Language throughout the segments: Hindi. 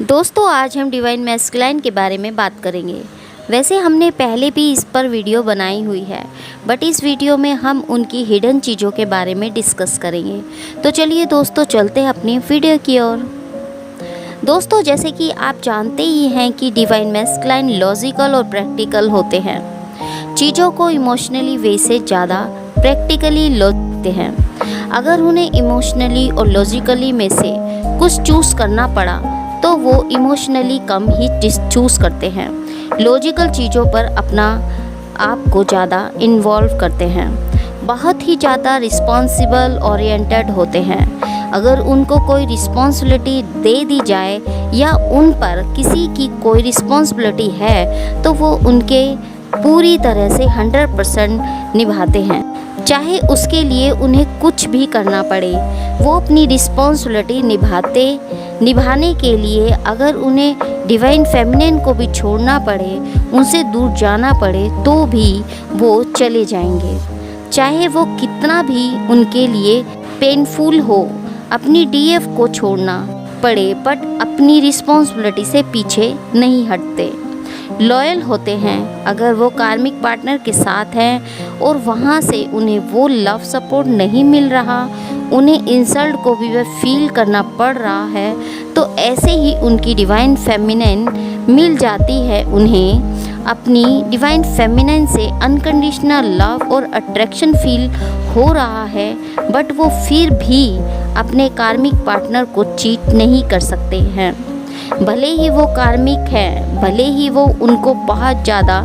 दोस्तों आज हम डिवाइन मैस्कुलाइन के बारे में बात करेंगे। वैसे हमने पहले भी इस पर वीडियो बनाई हुई है, बट इस वीडियो में हम उनकी हिडन चीज़ों के बारे में डिस्कस करेंगे। तो चलिए दोस्तों चलते हैं अपनी वीडियो की ओर। दोस्तों जैसे कि आप जानते ही हैं कि डिवाइन मैस्कुलाइन लॉजिकल और प्रैक्टिकल होते हैं। चीज़ों को इमोशनली वे से ज़्यादा प्रैक्टिकली लेते हैं। अगर उन्हें इमोशनली और लॉजिकली में से कुछ चूज़ करना पड़ा तो वो इमोशनली कम ही चूज़ करते हैं। लॉजिकल चीज़ों पर अपना आप को ज़्यादा इन्वॉल्व करते हैं। बहुत ही ज़्यादा रिस्पॉन्सिबल ओरिएंटेड होते हैं। अगर उनको कोई रिस्पॉन्सिबिलिटी दे दी जाए या उन पर किसी की कोई रिस्पॉन्सिबिलिटी है तो वो उनके पूरी तरह से 100% निभाते हैं, चाहे उसके लिए उन्हें कुछ भी करना पड़े। वो अपनी रिस्पॉन्सिबिलिटी निभाने के लिए अगर उन्हें डिवाइन फेमिनिन को भी छोड़ना पड़े, उनसे दूर जाना पड़े तो भी वो चले जाएंगे, चाहे वो कितना भी उनके लिए पेनफुल हो। अपनी डीएफ को छोड़ना पड़े बट अपनी रिस्पॉन्सिबिलिटी से पीछे नहीं हटते। लॉयल होते हैं। अगर वो कार्मिक पार्टनर के साथ हैं और वहाँ से उन्हें वो लव सपोर्ट नहीं मिल रहा, उन्हें इंसल्ट को भी वह फील करना पड़ रहा है, तो ऐसे ही उनकी डिवाइन फेमिनिन मिल जाती है। उन्हें अपनी डिवाइन फेमिनिन से अनकंडीशनल लव और अट्रैक्शन फील हो रहा है, बट वो फिर भी अपने कार्मिक पार्टनर को चीट नहीं कर सकते हैं। भले ही वो कार्मिक है, भले ही वो उनको बहुत ज़्यादा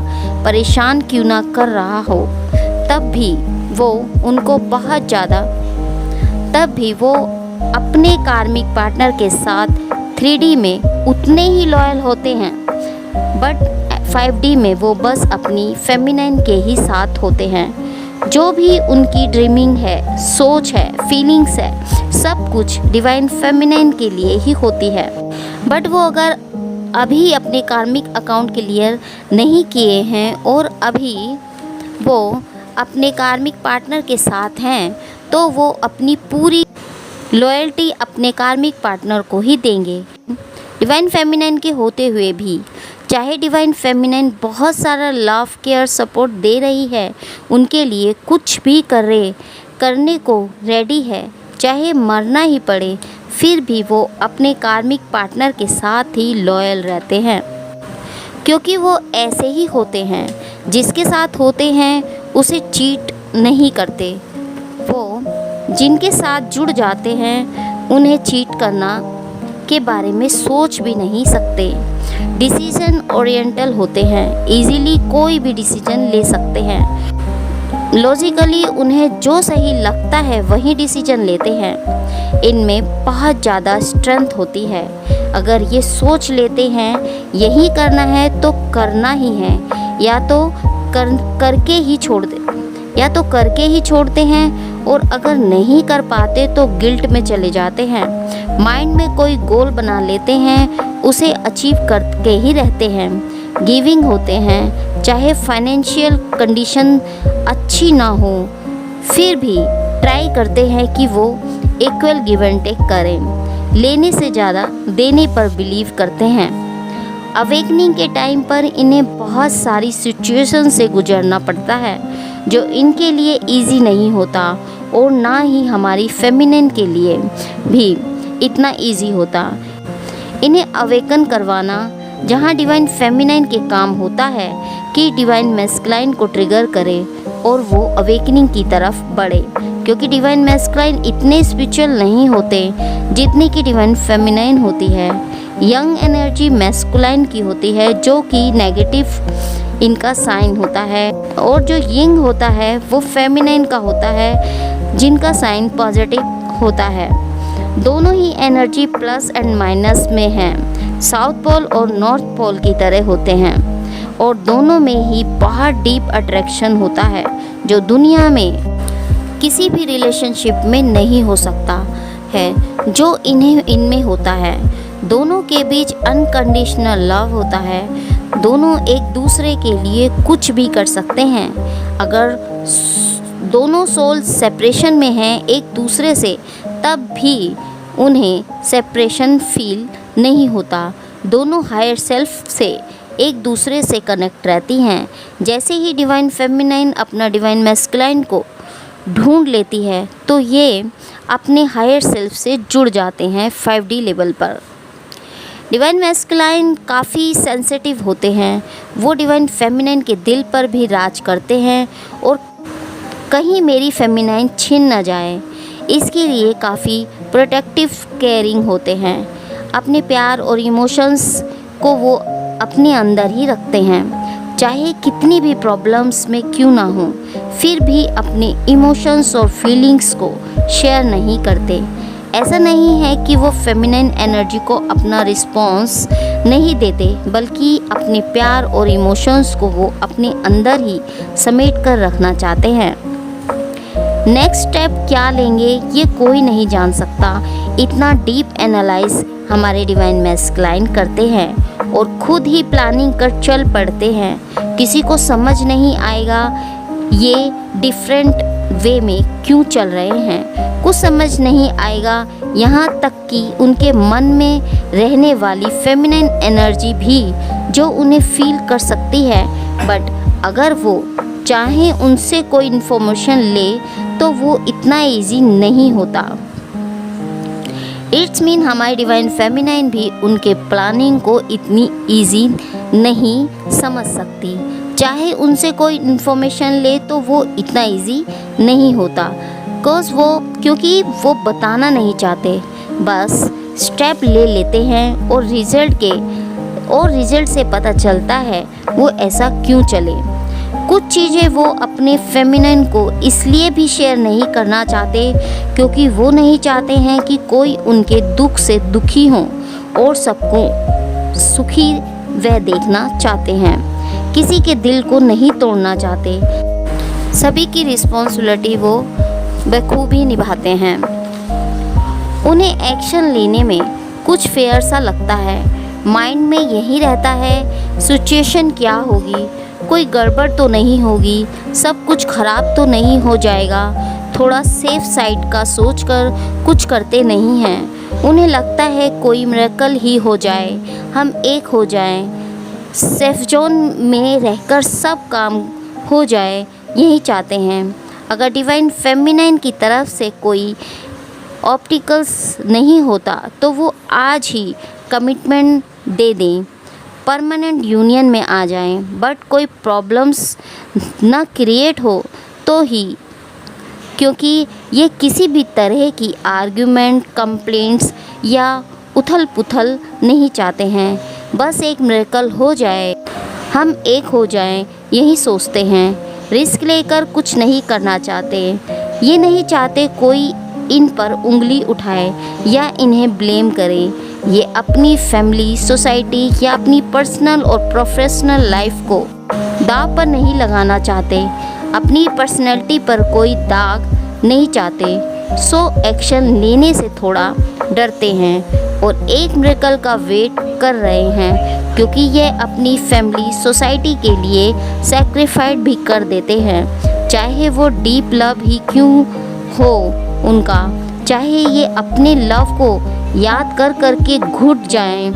परेशान क्यों ना कर रहा हो, तब भी वो अपने कार्मिक पार्टनर के साथ 3D में उतने ही लॉयल होते हैं, बट 5D में वो बस अपनी फेमिनिन के ही साथ होते हैं। जो भी उनकी ड्रीमिंग है, सोच है, फीलिंग्स है, सब कुछ डिवाइन फेमिनिन के लिए ही होती है। बट वो अगर अभी अपने कार्मिक अकाउंट क्लियर नहीं किए हैं और अभी वो अपने कार्मिक पार्टनर के साथ हैं तो वो अपनी पूरी लॉयल्टी अपने कार्मिक पार्टनर को ही देंगे, डिवाइन फेमिनिन के होते हुए भी। चाहे डिवाइन फेमिनिन बहुत सारा लव केयर सपोर्ट दे रही है, उनके लिए कुछ भी करने को रेडी है, चाहे मरना ही पड़े, फिर भी वो अपने कार्मिक पार्टनर के साथ ही लॉयल रहते हैं, क्योंकि वो ऐसे ही होते हैं। जिसके साथ होते हैं उसे चीट नहीं करते। वो जिनके साथ जुड़ जाते हैं उन्हें चीट करना के बारे में सोच भी नहीं सकते। डिसीजन ओरिएंटल होते हैं, इजीली कोई भी डिसीजन ले सकते हैं। लॉजिकली उन्हें जो सही लगता है वही डिसीजन लेते हैं। इनमें बहुत ज़्यादा स्ट्रेंथ होती है। अगर ये सोच लेते हैं यही करना है तो करना ही है, या तो करके ही छोड़ते हैं, और अगर नहीं कर पाते तो गिल्ट में चले जाते हैं। माइंड में कोई गोल बना लेते हैं, उसे अचीव करके ही रहते हैं। गिविंग होते हैं, चाहे फाइनेंशियल कंडीशन अच्छी ना हो, फिर भी ट्राई करते हैं कि वो इक्वल गिव एंड टेक करें। लेने से ज़्यादा देने पर बिलीव करते हैं। अवेकनिंग के टाइम पर इन्हें बहुत सारी सिचुएशन से गुजरना पड़ता है जो इनके लिए इजी नहीं होता, और ना ही हमारी फेमिनिन के लिए भी इतना इजी होता। इन्हें अवेकन करवाना, जहाँ डिवाइन फेमिनिन के काम होता है कि डिवाइन मैस्कुलाइन को ट्रिगर करे और वो अवेकनिंग की तरफ बढ़े, क्योंकि डिवाइन मैस्कुलाइन इतने स्पिरिचुअल नहीं होते जितनी कि डिवाइन फेमिनिन होती है। यंग एनर्जी मैस्कुलाइन की होती है, जो कि नेगेटिव इनका साइन होता है, और जो यंग होता है वो फेमिनिन का होता है, जिनका साइन पॉजिटिव होता है। दोनों ही एनर्जी प्लस एंड माइनस में हैं, साउथ पोल और नॉर्थ पोल की तरह होते हैं, और दोनों में ही बहुत डीप अट्रैक्शन होता है जो दुनिया में किसी भी रिलेशनशिप में नहीं हो सकता है, जो इनमें होता है। दोनों के बीच अनकंडीशनल लव होता है। दोनों एक दूसरे के लिए कुछ भी कर सकते हैं। अगर दोनों सोल सेपरेशन में हैं एक दूसरे से, तब भी उन्हें सेपरेशन फील नहीं होता। दोनों हायर सेल्फ से एक दूसरे से कनेक्ट रहती हैं। जैसे ही डिवाइन फेमिनाइन अपना डिवाइन मैस्कुलाइन को ढूंढ लेती है तो ये अपने हायर सेल्फ से जुड़ जाते हैं 5D लेवल पर। डिवाइन मैस्कुलाइन काफ़ी सेंसिटिव होते हैं। वो डिवाइन फेमिनाइन के दिल पर भी राज करते हैं और कहीं मेरी फेमिनाइन छिन न जाए इसके लिए काफ़ी प्रोटेक्टिव केयरिंग होते हैं। अपने प्यार और इमोशंस को वो अपने अंदर ही रखते हैं, चाहे कितनी भी प्रॉब्लम्स में क्यों ना हो, फिर भी अपने इमोशंस और फीलिंग्स को शेयर नहीं करते। ऐसा नहीं है कि वो फेमिनाइन एनर्जी को अपना रिस्पॉन्स नहीं देते, बल्कि अपने प्यार और इमोशंस को वो अपने अंदर ही समेट कर रखना चाहते हैं। नेक्स्ट स्टेप क्या लेंगे ये कोई नहीं जान सकता। इतना डीप एनालाइज हमारे डिवाइन मैस्कुलाइन करते हैं और खुद ही प्लानिंग कर चल पड़ते हैं। किसी को समझ नहीं आएगा ये डिफरेंट वे में क्यों चल रहे हैं, कुछ समझ नहीं आएगा, यहाँ तक कि उनके मन में रहने वाली फेमिनाइन एनर्जी भी जो उन्हें फील कर सकती है। बट अगर वो चाहें उनसे कोई इन्फॉर्मेशन ले तो वो इतना इजी नहीं होता। इट्स मीन हमारी डिवाइन फेमिनाइन भी उनके प्लानिंग को इतनी इजी नहीं समझ सकती। चाहे उनसे कोई इन्फॉर्मेशन ले तो वो इतना इजी नहीं होता क्योंकि वो बताना नहीं चाहते, बस स्टेप ले लेते हैं और रिजल्ट से पता चलता है वो ऐसा क्यों चले। कुछ चीज़ें वो अपने फेमिनाइन को इसलिए भी शेयर नहीं करना चाहते क्योंकि वो नहीं चाहते हैं कि कोई उनके दुख से दुखी हो और सबको सुखी वह देखना चाहते हैं। किसी के दिल को नहीं तोड़ना चाहते। सभी की रिस्पॉन्सिबिलिटी वो बखूबी निभाते हैं। उन्हें एक्शन लेने में कुछ फेयर सा लगता है। माइंड में यही रहता है सिचुएशन क्या होगी, कोई गड़बड़ तो नहीं होगी, सब कुछ खराब तो नहीं हो जाएगा। थोड़ा सेफ साइड का सोचकर कुछ करते नहीं हैं। उन्हें लगता है कोई मिरेकल ही हो जाए, हम एक हो जाएं, सेफ जोन में रहकर सब काम हो जाए, यही चाहते हैं। अगर डिवाइन फेमिनाइन की तरफ से कोई ऑब्स्टिकल्स नहीं होता तो वो आज ही कमिटमेंट दे दें, परमानेंट यूनियन में आ जाएं। बट कोई प्रॉब्लम्स ना क्रिएट हो तो ही, क्योंकि ये किसी भी तरह की आर्ग्यूमेंट, कंप्लेंट्स या उथल पुथल नहीं चाहते हैं। बस एक मिरेकल हो जाए, हम एक हो जाएं, यही सोचते हैं। रिस्क लेकर कुछ नहीं करना चाहते। ये नहीं चाहते कोई इन पर उंगली उठाए या इन्हें ब्लेम करे। ये अपनी फैमिली, सोसाइटी या अपनी पर्सनल और प्रोफेशनल लाइफ को दाव पर नहीं लगाना चाहते। अपनी पर्सनैलिटी पर कोई दाग नहीं चाहते। सो एक्शन लेने से थोड़ा डरते हैं और एक मिरेकल का वेट कर रहे हैं, क्योंकि ये अपनी फैमिली, सोसाइटी के लिए सैक्रिफाइस भी कर देते हैं। चाहे वो डीप लव ही क्यों हो उनका, चाहे ये अपने लव को याद कर कर के घुट जाएं,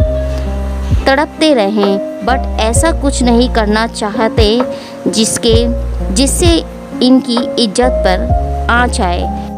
तड़पते रहें, बट ऐसा कुछ नहीं करना चाहते जिससे इनकी इज्जत पर आँच आए।